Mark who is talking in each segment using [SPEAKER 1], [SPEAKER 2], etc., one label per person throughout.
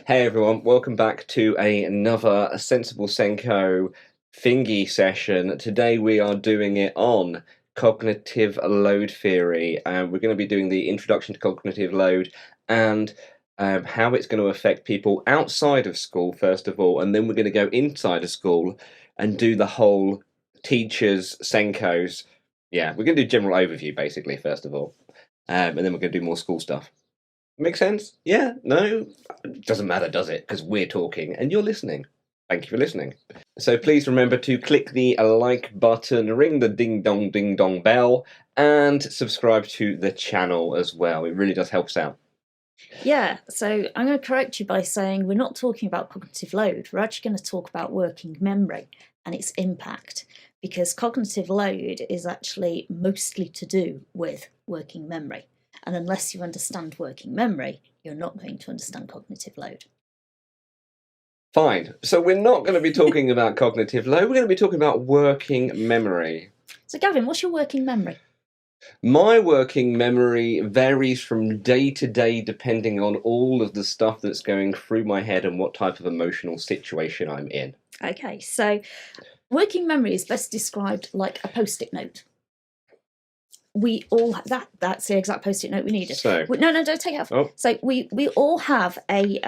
[SPEAKER 1] Hey everyone, welcome back to another Sensible Senko thingy session. Today we are doing it on cognitive load theory, and we're going to be doing the introduction to cognitive load and how it's going to affect people outside of school, first of all, and then we're going to go inside of school and do the whole teachers, Senkos. Yeah, we're going to do general overview basically, first of all, and then we're going to do more school stuff. Make sense? Yeah? No? Doesn't matter, does it? Because we're talking and you're listening. Thank you for listening. So please remember to click the like button, ring the ding dong bell, and subscribe to the channel as well. It really does help us out.
[SPEAKER 2] Yeah, so I'm going to correct you by saying we're not talking about cognitive load. We're actually going to talk about working memory and its impact, because cognitive load is actually mostly to do with working memory. And unless you understand working memory, you're not going to understand cognitive load.
[SPEAKER 1] Fine. So we're not going to be talking about cognitive load. We're going to be talking about working memory.
[SPEAKER 2] So Gavin, what's your working memory?
[SPEAKER 1] My working memory varies from day to day depending on all of the stuff that's going through my head and what type of emotional situation I'm in.
[SPEAKER 2] Okay, so working memory is best described like a post-it note. We all that's the exact post-it note we needed.
[SPEAKER 1] So
[SPEAKER 2] no, don't take it off.
[SPEAKER 1] Oh.
[SPEAKER 2] So we all have a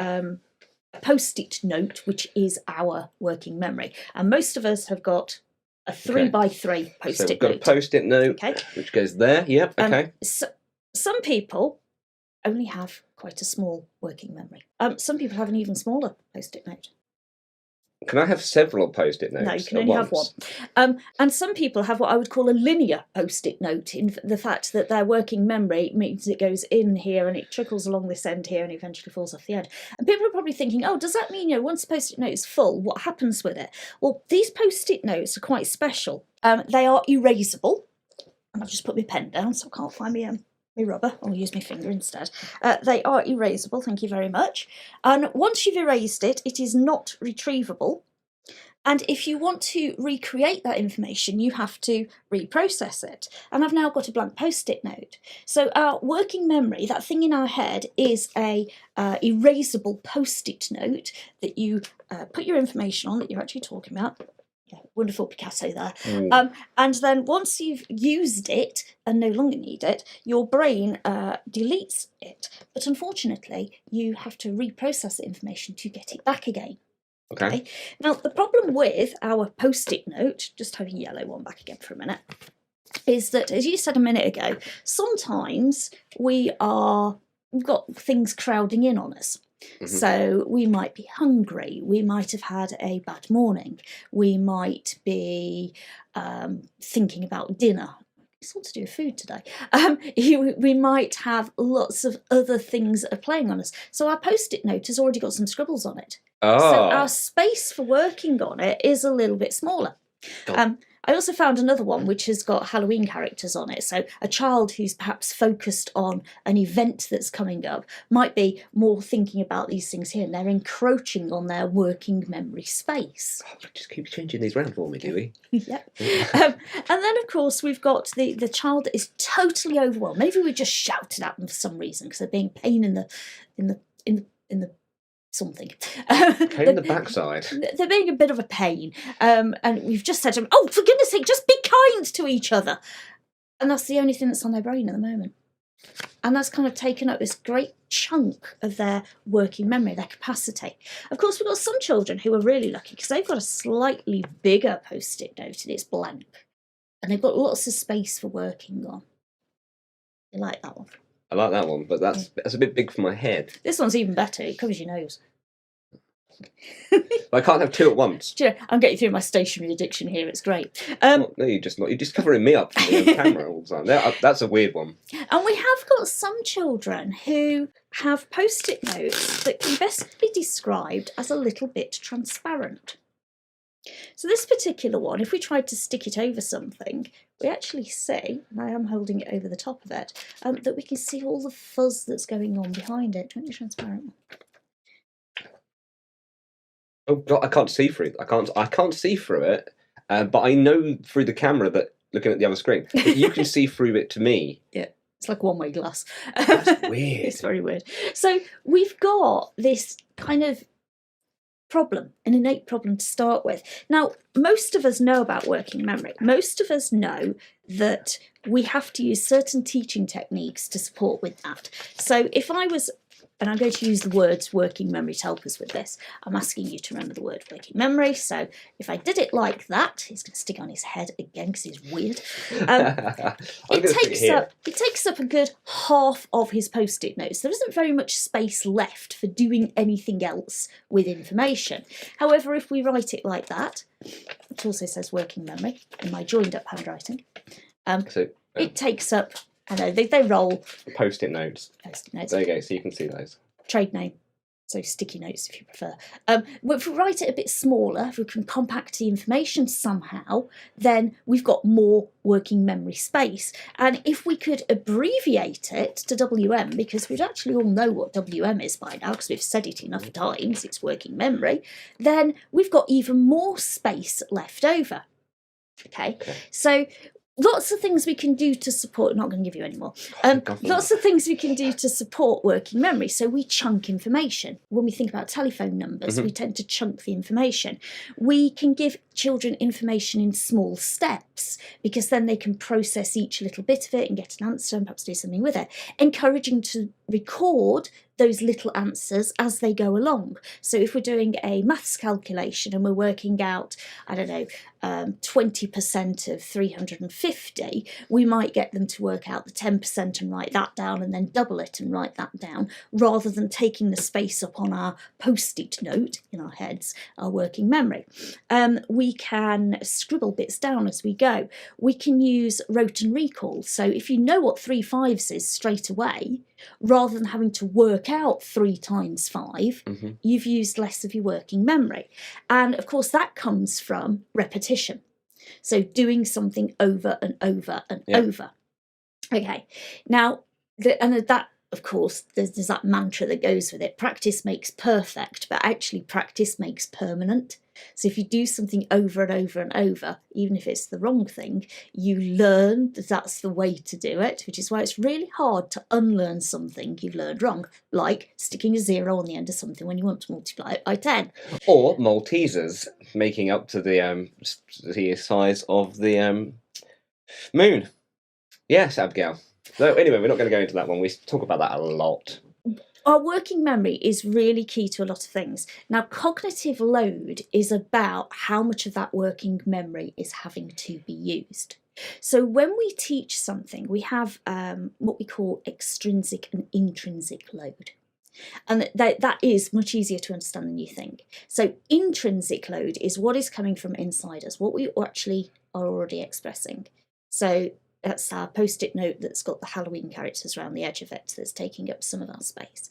[SPEAKER 2] post-it note, which is our working memory, and most of us have got a 3x3 post-it note. So
[SPEAKER 1] we've got a post-it note, which goes there. Yep. Okay.
[SPEAKER 2] So some people only have quite a small working memory. Some people have an even smaller post-it note.
[SPEAKER 1] Can I have several post-it notes?
[SPEAKER 2] No, you can only have one. And some people have what I would call a linear post-it note, in the fact that their working memory means it goes in here and it trickles along this end here and eventually falls off the end. And people are probably thinking, oh, does that mean, once a post-it note is full, what happens with it? Well, these post-it notes are quite special. They are erasable. And I've just put my pen down, so I can't find my rubber. I'll use my finger instead. They are erasable, thank you very much. And once you've erased it, it is not retrievable. And if you want to recreate that information, you have to reprocess it. And I've now got a blank post-it note. So our working memory, that thing in our head, is a erasable post-it note that you put your information on that you're actually talking about. Yeah, wonderful Picasso there. And then once you've used it and no longer need it, your brain deletes it. But unfortunately, you have to reprocess the information to get it back again. Okay. Now, the problem with our post-it note, just have a yellow one back again for a minute, is that, as you said a minute ago, sometimes we've got things crowding in on us. Mm-hmm. So we might be hungry, we might have had a bad morning, we might be thinking about dinner. It's all to do with food today. We might have lots of other things that are playing on us. So our post-it note has already got some scribbles on it. Oh. So our space for working on it is a little bit smaller. I also found another one which has got Halloween characters on it. So a child who's perhaps focused on an event that's coming up might be more thinking about these things here, and they're encroaching on their working memory space.
[SPEAKER 1] Oh, just keep changing these round for me, do we?
[SPEAKER 2] Yeah. And then, of course, we've got the child that is totally overwhelmed. Maybe we just shouted at them for some reason because they're being pain in the something.
[SPEAKER 1] Pain in the backside.
[SPEAKER 2] They're being a bit of a pain. And we've just said to them, oh, for goodness sake, just be kind to each other. And that's the only thing that's on their brain at the moment. And that's kind of taken up this great chunk of their working memory, their capacity. Of course, we've got some children who are really lucky because they've got a slightly bigger post-it note and it's blank. And they've got lots of space for working on. You like that one?
[SPEAKER 1] I like that one, but that's a bit big for my head.
[SPEAKER 2] This one's even better. It covers your nose.
[SPEAKER 1] I can't have two at once.
[SPEAKER 2] Do you know, I'm getting through my stationery addiction here. It's great.
[SPEAKER 1] No, you're just covering me up from the camera all the time. That's a weird one.
[SPEAKER 2] And we have got some children who have post-it notes that can best be described as a little bit transparent. So this particular one, if we tried to stick it over something, we actually see, and I am holding it over the top of it, that we can see all the fuzz that's going on behind it. Do you want the transparent one?
[SPEAKER 1] Oh God, I can't see through it. I can't see through it, but I know through the camera that looking at the other screen, that you can see through it to me.
[SPEAKER 2] Yeah. It's like a one-way glass.
[SPEAKER 1] That's weird.
[SPEAKER 2] It's very weird. So we've got this kind of problem, an innate problem to start with. Now, most of us know about working memory. Most of us know that we have to use certain teaching techniques to support with that. So if I was, and I'm going to use the words working memory to help us with this, I'm asking you to remember the word working memory. So if I did it like that, he's going to stick on his head again because he's weird. It takes up a good half of his post-it notes. There isn't very much space left for doing anything else with information. However, if we write it like that, it also says working memory in my joined up handwriting. It takes up, I know, they roll.
[SPEAKER 1] Post-it notes.
[SPEAKER 2] Post-it notes.
[SPEAKER 1] There you go, so you can see those.
[SPEAKER 2] Trade name. So sticky notes if you prefer. If we write it a bit smaller, if we can compact the information somehow, then we've got more working memory space. And if we could abbreviate it to WM, because we'd actually all know what WM is by now, because we've said it enough times, it's working memory, then we've got even more space left over. Okay. So lots of things we can do to support, not going to give you any more. Lots of things we can do to support working memory. So we chunk information. When we think about telephone numbers, we tend to chunk the information. We can give children information in small steps because then they can process each little bit of it and get an answer and perhaps do something with it. Encouraging to record those little answers as they go along. So if we're doing a maths calculation and we're working out, I don't know, 20% of 350, we might get them to work out the 10% and write that down and then double it and write that down, rather than taking the space up on our post-it note in our heads, our working memory. We can scribble bits down as we go. We can use rote and recall. So if you know what 3 5s is straight away, rather than having to work out 3 times 5, you've used less of your working memory. And of course that comes from repetition. So doing something over and over and over. Okay, now, that, of course, there's that mantra that goes with it. Practice makes perfect, but actually practice makes permanent. So if you do something over and over and over, even if it's the wrong thing, you learn that that's the way to do it, which is why it's really hard to unlearn something you've learned wrong, like sticking a 0 on the end of something when you want to multiply it by 10.
[SPEAKER 1] Or Maltesers making up to the size of the moon. Yes, Abigail. So anyway, we're not going to go into that one. We talk about that a lot.
[SPEAKER 2] Our working memory is really key to a lot of things. Now, cognitive load is about how much of that working memory is having to be used. So when we teach something, we have what we call extrinsic and intrinsic load. And that is much easier to understand than you think. So intrinsic load is what is coming from inside us, what we actually are already expressing. So that's our post-it note that's got the Halloween characters around the edge of it that's taking up some of our space.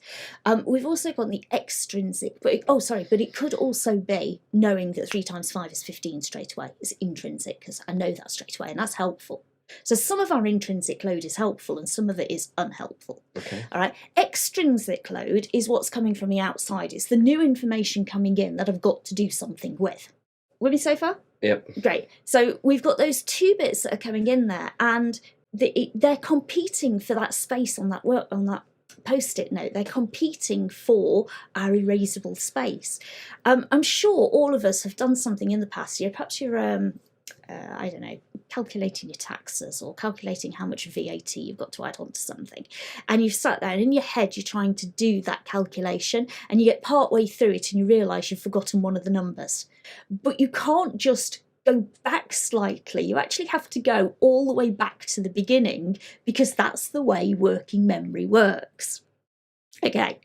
[SPEAKER 2] We've also got the extrinsic, but it could also be knowing that 3 times 5 is 15 straight away. It's intrinsic because I know that straight away, and that's helpful. So some of our intrinsic load is helpful and some of it is unhelpful.
[SPEAKER 1] Okay.
[SPEAKER 2] All right. Extrinsic load is what's coming from the outside. It's the new information coming in that I've got to do something with. With me so far?
[SPEAKER 1] Yep.
[SPEAKER 2] Great. So we've got those 2 bits that are coming in there, and they're competing for that space on that post-it note. They're competing for our erasable space. I'm sure all of us have done something in the past year. Perhaps you're, I don't know, calculating your taxes or calculating how much VAT you've got to add on to something. And you've sat there and in your head you're trying to do that calculation and you get part way through it and you realise you've forgotten one of the numbers. But you can't just go back slightly. You actually have to go all the way back to the beginning because that's the way working memory works. Okay.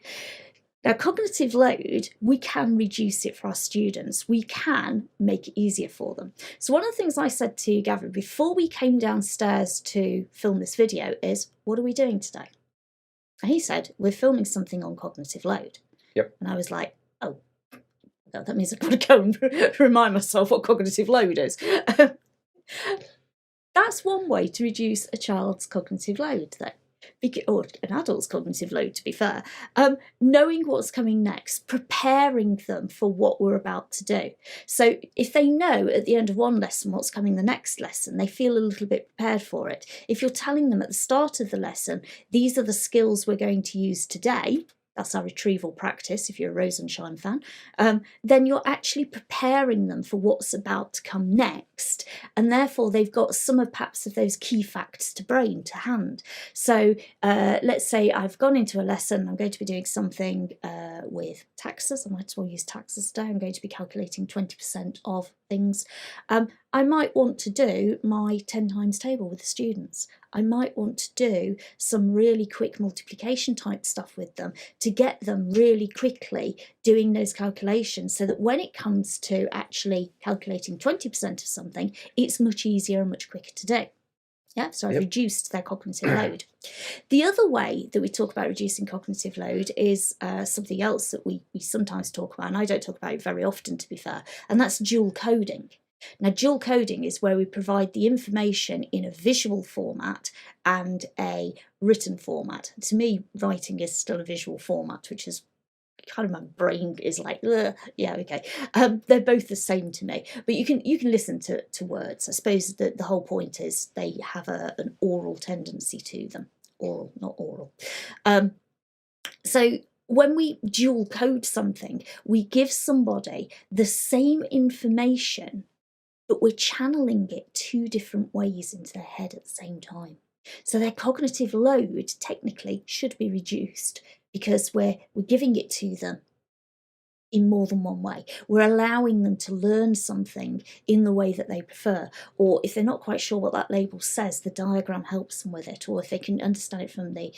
[SPEAKER 2] Now, cognitive load, we can reduce it for our students. We can make it easier for them. So one of the things I said to Gavin before we came downstairs to film this video is, what are we doing today? And he said, we're filming something on cognitive load.
[SPEAKER 1] Yep.
[SPEAKER 2] And I was like, oh, well, that means I've got to go and remind myself what cognitive load is. That's one way to reduce a child's cognitive load, though. or an adult's cognitive load, to be fair, knowing what's coming next, preparing them for what we're about to do. So if they know at the end of one lesson what's coming the next lesson, they feel a little bit prepared for it. If you're telling them at the start of the lesson, these are the skills we're going to use today, that's our retrieval practice, if you're a Rosenshine fan, then you're actually preparing them for what's about to come next. And therefore, they've got some of perhaps of those key facts to hand. So let's say I've gone into a lesson, I'm going to be doing something with taxes. I might as well use taxes today. I'm going to be calculating 20% of things. I might want to do my 10 times table with the students. I might want to do some really quick multiplication type stuff with them to get them really quickly doing those calculations, so that when it comes to actually calculating 20% of something, it's much easier and much quicker to do. Yeah, so I've reduced their cognitive load. The other way that we talk about reducing cognitive load is something else that we sometimes talk about, and I don't talk about it very often, to be fair, and that's dual coding. Now, dual coding is where we provide the information in a visual format and a written format. To me, writing is still a visual format, which is kind of, my brain is like, yeah, okay. They're both the same to me, but you can listen to words. I suppose the whole point is they have an oral tendency to them. Oral, not oral. So when we dual code something, we give somebody the same information, but we're channeling it 2 different ways into their head at the same time. So their cognitive load technically should be reduced, because we're giving it to them in more than one way. We're allowing them to learn something in the way that they prefer. Or if they're not quite sure what that label says, the diagram helps them with it. Or if they can understand it from the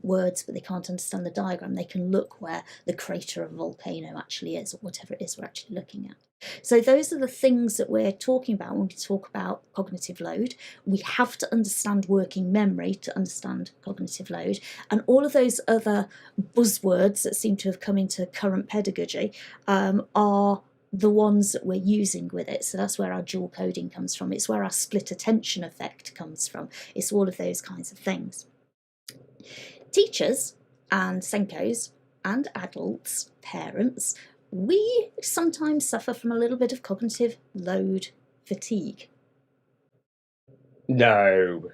[SPEAKER 2] words, but they can't understand the diagram, they can look where the crater of a volcano actually is, or whatever it is we're actually looking at. So those are the things that we're talking about when we talk about cognitive load. We have to understand working memory to understand cognitive load. And all of those other buzzwords that seem to have come into current pedagogy are the ones that we're using with it. So that's where our dual coding comes from. It's where our split attention effect comes from. It's all of those kinds of things. Teachers and SENCOs and adults, parents, we sometimes suffer from a little bit of cognitive load fatigue.
[SPEAKER 1] No.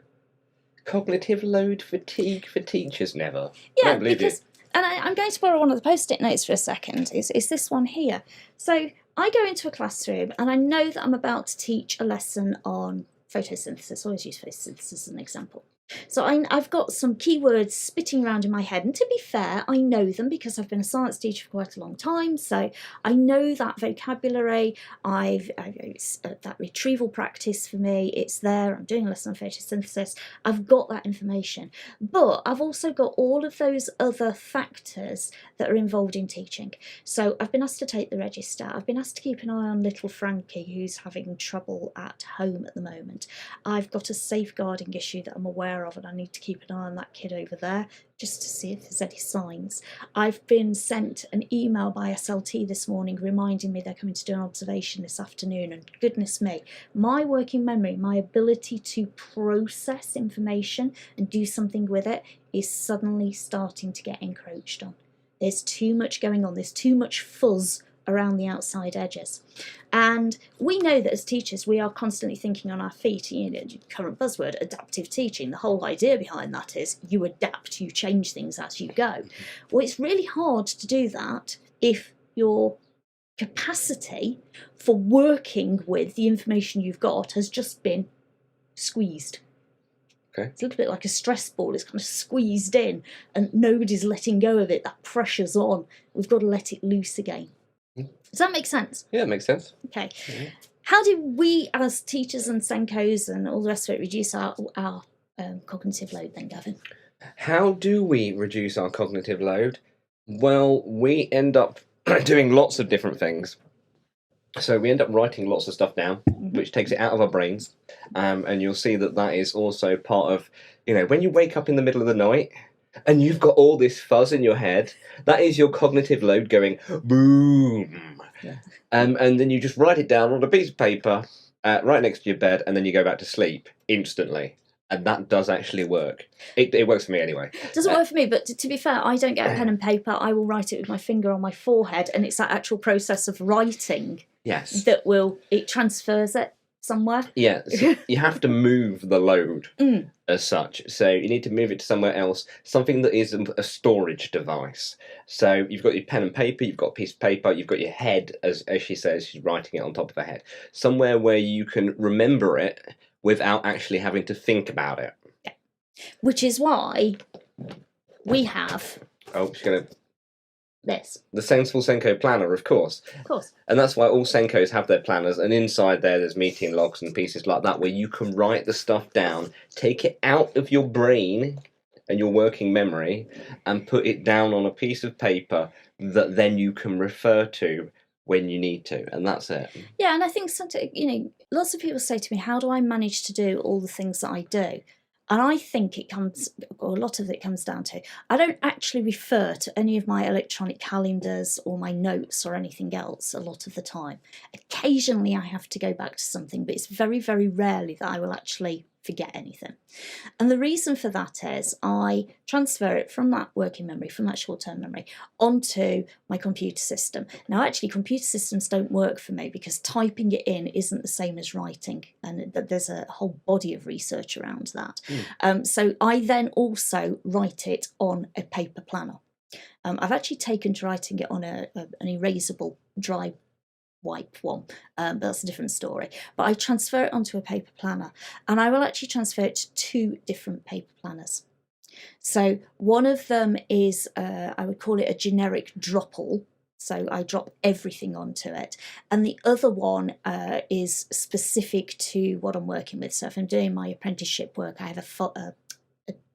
[SPEAKER 1] Cognitive load fatigue for teachers, never.
[SPEAKER 2] Yeah,
[SPEAKER 1] I don't believe
[SPEAKER 2] because, and I'm going to borrow one of the post-it notes for a second, is this one here. So I go into a classroom and I know that I'm about to teach a lesson on photosynthesis. I always use photosynthesis as an example. So I've got some keywords spitting around in my head, and to be fair, I know them because I've been a science teacher for quite a long time, so I know that vocabulary. It's that retrieval practice for me, it's there. I'm doing a lesson on photosynthesis. I've got that information, but I've also got all of those other factors that are involved in teaching. So I've been asked to take the register. I've been asked to keep an eye on little Frankie, who's having trouble at home at the moment. I've got a safeguarding issue that I'm aware of, and I need to keep an eye on that kid over there just to see if there's any signs. I've been sent an email by SLT this morning reminding me they're coming to do an observation this afternoon, and goodness me, my working memory, my ability to process information and do something with it is suddenly starting to get encroached on. There's too much going on, there's too much fuzz around the outside edges. And we know that as teachers, we are constantly thinking on our feet. You know, current buzzword, adaptive teaching. The whole idea behind that is you adapt, you change things as you go. Well, it's really hard to do that if your capacity for working with the information you've got has just been squeezed.
[SPEAKER 1] Okay.
[SPEAKER 2] It's a little bit like a stress ball. It's kind of squeezed in and nobody's letting go of it. That pressure's on. We've got to let it loose again. Does that make sense?
[SPEAKER 1] Yeah, it makes sense.
[SPEAKER 2] Okay. Mm-hmm. How do we, as teachers and SENCOs and all the rest of it, reduce our cognitive load then, Gavin?
[SPEAKER 1] How do we reduce our cognitive load? Well, we end up doing lots of different things. So we end up writing lots of stuff down, which takes it out of our brains. And you'll see that that is also part of, when you wake up in the middle of the night and you've got all this fuzz in your head, that is your cognitive load going boom. Yeah. And then you just write it down on a piece of paper right next to your bed, and then you go back to sleep instantly. and that does actually work. It works for me anyway.
[SPEAKER 2] It doesn't work for me, but to be fair, I don't get a pen and paper. I will write it with my finger on my forehead, and it's that actual process of writing that it transfers it somewhere.
[SPEAKER 1] Yeah, so you have to move the load as such. So you need to move it to somewhere else, something that isn't a storage device. So you've got your pen and paper, you've got a piece of paper, you've got your head, as she says, she's writing it on top of her head. Somewhere where you can remember it without actually having to think about it.
[SPEAKER 2] Yeah. Which is why we have...
[SPEAKER 1] Oh, she's going to...
[SPEAKER 2] This.
[SPEAKER 1] The Sensible SENCO planner, of course.
[SPEAKER 2] Of course.
[SPEAKER 1] And that's why all SENCOs have their planners, and inside there's meeting logs and pieces like that where you can write the stuff down, take it out of your brain and your working memory, and put it down on a piece of paper that then you can refer to when you need to, and that's it.
[SPEAKER 2] Yeah, and I think sometimes, lots of people say to me, how do I manage to do all the things that I do? And I think a lot of it comes down to, I don't actually refer to any of my electronic calendars or my notes or anything else a lot of the time. Occasionally I have to go back to something, but it's very, very rarely that I will actually forget anything. And the reason for that is I transfer it from that working memory, from that short-term memory, onto my computer system. Now, actually, computer systems don't work for me because typing it in isn't the same as writing, and there's a whole body of research around that. So I then also write it on a paper planner. I've actually taken to writing it on an erasable dry wipe one, but that's a different story. But I transfer it onto a paper planner, and I will actually transfer it to 2 different paper planners. So one of them is, I would call it a generic dropple, so I drop everything onto it, and the other one is specific to what I'm working with. So if I'm doing my apprenticeship work, I have a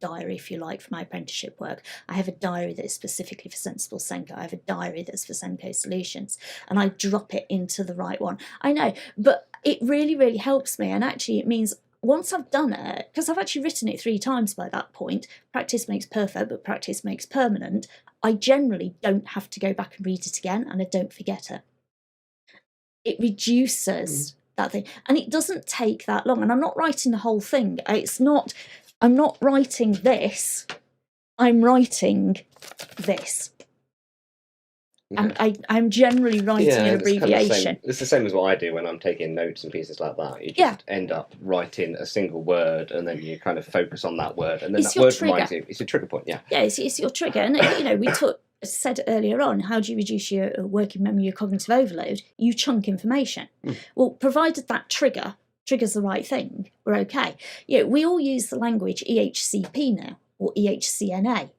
[SPEAKER 2] diary, if you like, for my apprenticeship work. I have a diary that is specifically for Sensible SENCO. I have a diary that's for SENCO Solutions, and I drop it into the right one. I know, but it really, really helps me, and actually it means once I've done it, because I've actually written it 3 times by that point, practice makes perfect, but practice makes permanent, I generally don't have to go back and read it again, and I don't forget it. It reduces that thing, and it doesn't take that long, and I'm not writing the whole thing. I'm not writing this, I'm writing this. Yeah. And I'm generally writing an abbreviation.
[SPEAKER 1] It's the same as what I do when I'm taking notes and pieces like that. You just end up writing a single word, and then you kind of focus on that word, and then that word reminds you. It's a trigger point, yeah.
[SPEAKER 2] Yeah, it's your trigger. And, we said earlier on, how do you reduce your working memory, your cognitive overload? You chunk information. Well, provided that triggers the right thing, we're okay. We all use the language EHCP now, or EHCNA.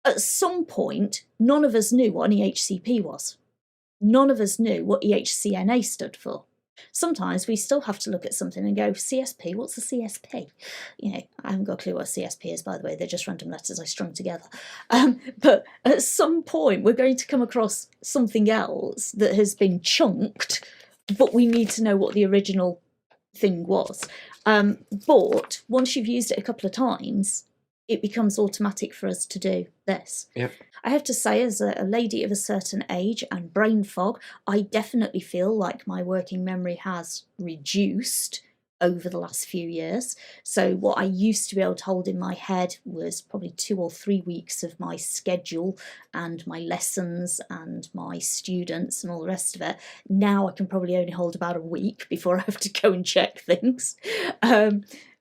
[SPEAKER 2] At some point, none of us knew what an EHCP was. None of us knew what EHCNA stood for. Sometimes we still have to look at something and go, CSP, what's the CSP? I haven't got a clue what CSP is, by the way. They're just random letters I strung together. But at some point, we're going to come across something else that has been chunked, but we need to know what the original thing was. But once you've used it a couple of times, it becomes automatic for us to do this.
[SPEAKER 1] Yep.
[SPEAKER 2] I have to say, as a lady of a certain age and brain fog, I definitely feel like my working memory has reduced over the last few years. So what I used to be able to hold in my head was probably 2 or 3 weeks of my schedule and my lessons and my students and all the rest of it. Now I can probably only hold about a week before I have to go and check things.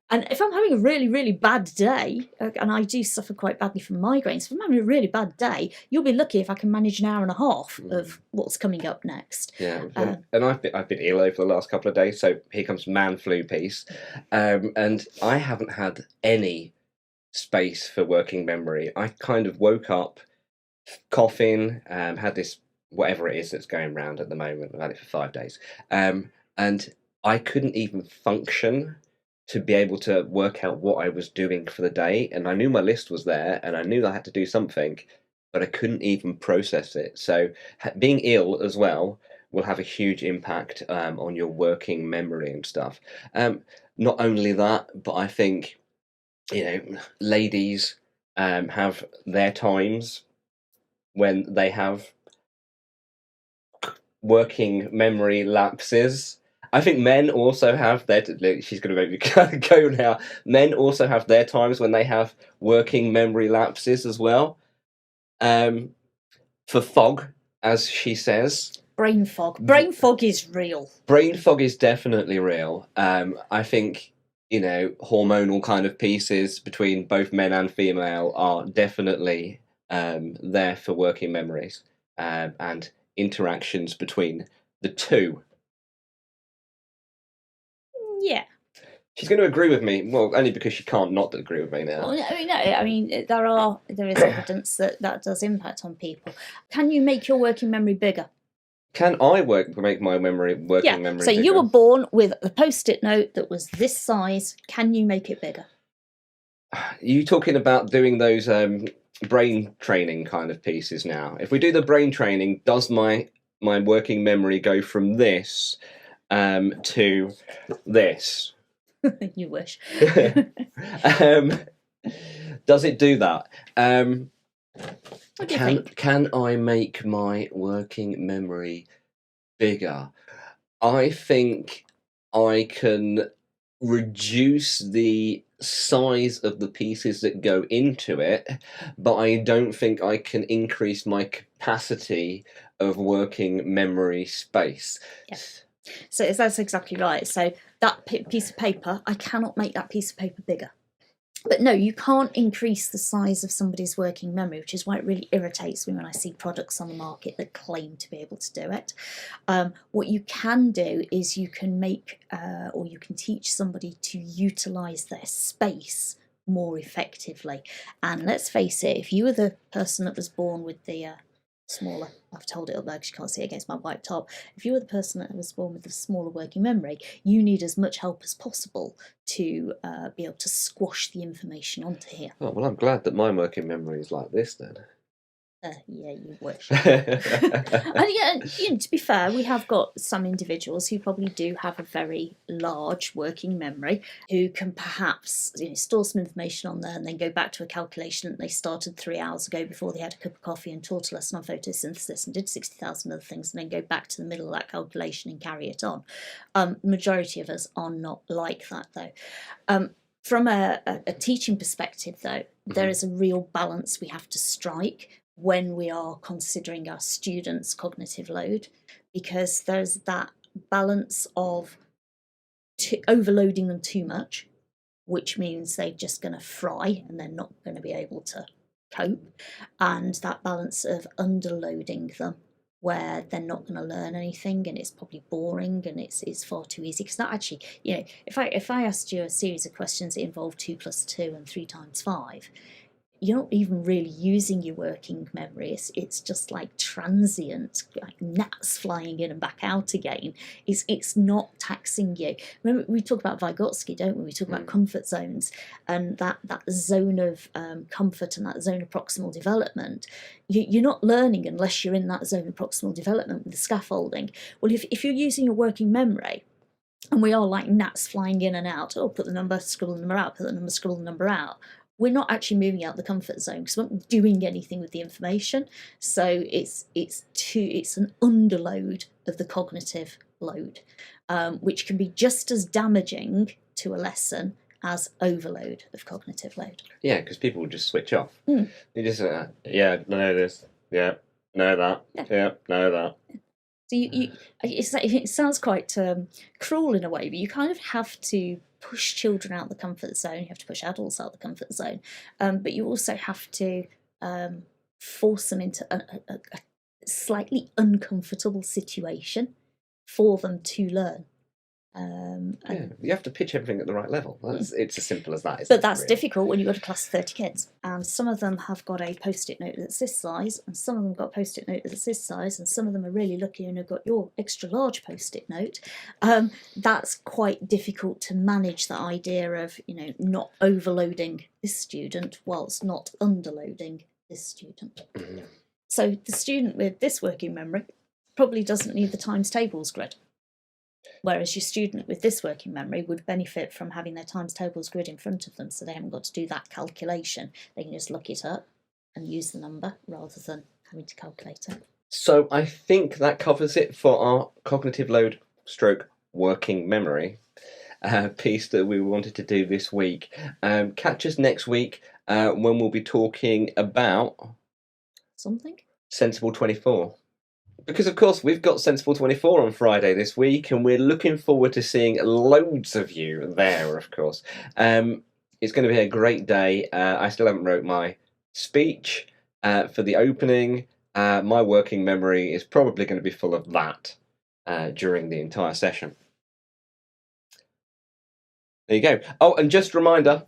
[SPEAKER 2] And if I'm having a really, really bad day, and I do suffer quite badly from migraines, if I'm having a really bad day, you'll be lucky if I can manage an hour and a half of what's coming up next.
[SPEAKER 1] Yeah, and I've been ill over the last couple of days, so here comes man flu piece. And I haven't had any space for working memory. I kind of woke up coughing, had this, whatever it is that's going around at the moment. I've had it for 5 days. And I couldn't even function to be able to work out what I was doing for the day. And I knew my list was there, and I knew I had to do something, but I couldn't even process it. So being ill as well will have a huge impact on your working memory and stuff. Not only that, but I think, ladies have their times when they have working memory lapses. I think men also have their. Look, she's going to make me go now. Men also have their times when they have working memory lapses as well. For fog, as she says.
[SPEAKER 2] Brain fog. Brain fog is real.
[SPEAKER 1] Brain fog is definitely real. I think, hormonal kind of pieces between both men and female are definitely there for working memories and interactions between the two.
[SPEAKER 2] Yeah.
[SPEAKER 1] She's going to agree with me, well, only because she can't not agree with me now.
[SPEAKER 2] Well, I mean, there is evidence that does impact on people. Can you make your working memory bigger?
[SPEAKER 1] Can I make my working memory
[SPEAKER 2] so
[SPEAKER 1] bigger?
[SPEAKER 2] You were born with a post-it note that was this size. Can you make it bigger?
[SPEAKER 1] Are you talking about doing those brain training kind of pieces now? If we do the brain training, does my working memory go from this to this?
[SPEAKER 2] You wish.
[SPEAKER 1] Does it do that?
[SPEAKER 2] What do you think?
[SPEAKER 1] Can I make my working memory bigger? I think I can reduce the size of the pieces that go into it, but I don't think I can increase my capacity of working memory space.
[SPEAKER 2] Yeah. So that's exactly right. So that piece of paper, I cannot make that piece of paper bigger. But no, you can't increase the size of somebody's working memory, which is why it really irritates me when I see products on the market that claim to be able to do it. What you can do is you can make or you can teach somebody to utilise their space more effectively. And let's face it, if you were the person that was born with the smaller, I've told it up there because you can't see it against my white top. If you were the person that was born with a smaller working memory, you need as much help as possible to be able to squash the information onto here.
[SPEAKER 1] Oh, well, I'm glad that my working memory is like this then.
[SPEAKER 2] Yeah, you wish. And yeah, to be fair, we have got some individuals who probably do have a very large working memory, who can perhaps store some information on there and then go back to a calculation that they started 3 hours ago before they had a cup of coffee and taught a lesson on photosynthesis and did 60,000 other things, and then go back to the middle of that calculation and carry it on. Majority of us are not like that, though. From a teaching perspective, though, there is a real balance we have to strike when we are considering our students' cognitive load, because there's that balance of overloading them too much, which means they're just going to fry and they're not going to be able to cope, and that balance of underloading them where they're not going to learn anything and it's probably boring and it's far too easy. Because not actually, if I asked you a series of questions that involve 2 + 2 and 3 × 5, you're not even really using your working memory. It's just like transient, like gnats flying in and back out again. It's not taxing you. Remember, we talk about Vygotsky, don't we? We talk about comfort zones and that zone of comfort and that zone of proximal development. You're not learning unless you're in that zone of proximal development with the scaffolding. Well, if you're using your working memory, and we are like gnats flying in and out, put the number, scribble the number out, put the number, scribble the number out, we're not actually moving out the comfort zone because we're not doing anything with the information. So it's an underload of the cognitive load, which can be just as damaging to a lesson as overload of cognitive load.
[SPEAKER 1] Yeah, because people will just switch off. You just know this, know that, know that.
[SPEAKER 2] So it sounds quite cruel in a way, but you kind of have to push children out of the comfort zone. You have to push adults out of the comfort zone, but you also have to force them into a slightly uncomfortable situation for them to learn.
[SPEAKER 1] You have to pitch everything at the right level. It's as simple as that.
[SPEAKER 2] But that's difficult when you've got a class of 30 kids, and some of them have got a post-it note that's this size, and some of them got a post-it note that's this size, and some of them are really lucky and have got your extra large post-it note. That's quite difficult to manage, the idea of not overloading this student whilst not underloading this student. So the student with this working memory probably doesn't need the times tables grid. Whereas your student with this working memory would benefit from having their times tables grid in front of them, so they haven't got to do that calculation. They can just look it up and use the number rather than having to calculate it.
[SPEAKER 1] So I think that covers it for our cognitive load / working memory piece that we wanted to do this week. Catch us next week when we'll be talking about
[SPEAKER 2] Something?
[SPEAKER 1] Sensible 24. Because, of course, we've got Sensible 24 on Friday this week, and we're looking forward to seeing loads of you there, of course. It's going to be a great day. I still haven't wrote my speech for the opening. My working memory is probably going to be full of that during the entire session. There you go. Oh, and just a reminder,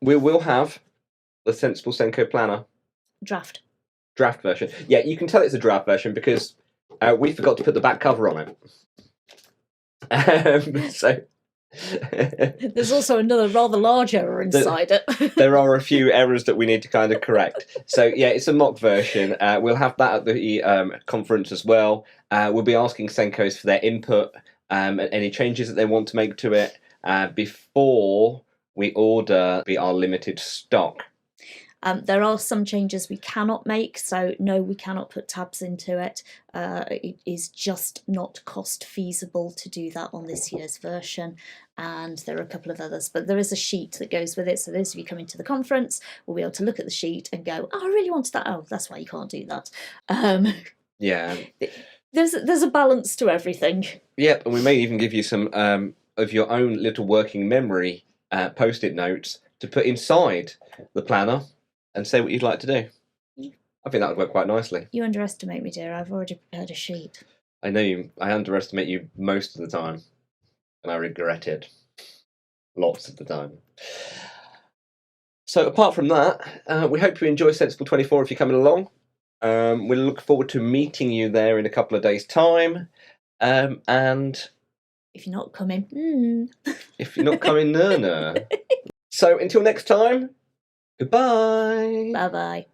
[SPEAKER 1] we will have the Sensible SENCO Planner
[SPEAKER 2] Draft
[SPEAKER 1] version. Yeah, you can tell it's a draft version because we forgot to put the back cover on it. So
[SPEAKER 2] there's also another rather large error inside it.
[SPEAKER 1] There are a few errors that we need to kind of correct. So yeah, it's a mock version. We'll have that at the conference as well. We'll be asking SENCOs for their input and any changes that they want to make to it before we order our limited stock.
[SPEAKER 2] There are some changes we cannot make, so no, we cannot put tabs into it. It is just not cost feasible to do that on this year's version, and there are a couple of others, but there is a sheet that goes with it, so those of you coming to the conference will be able to look at the sheet and go, oh, I really wanted that. Oh, that's why you can't do that.
[SPEAKER 1] Yeah.
[SPEAKER 2] There's a balance to everything.
[SPEAKER 1] Yep, and we may even give you some of your own little working memory post-it notes to put inside the planner and say what you'd like to do. I think that would work quite nicely.
[SPEAKER 2] You underestimate me, dear. I've already prepared a sheet.
[SPEAKER 1] I know you. I underestimate you most of the time, and I regret it lots of the time. So apart from that, we hope you enjoy Sensible 24 if you're coming along. We look forward to meeting you there in a couple of days' time. And
[SPEAKER 2] if you're not coming,
[SPEAKER 1] if you're not coming, no. So until next time, goodbye.
[SPEAKER 2] Bye-bye.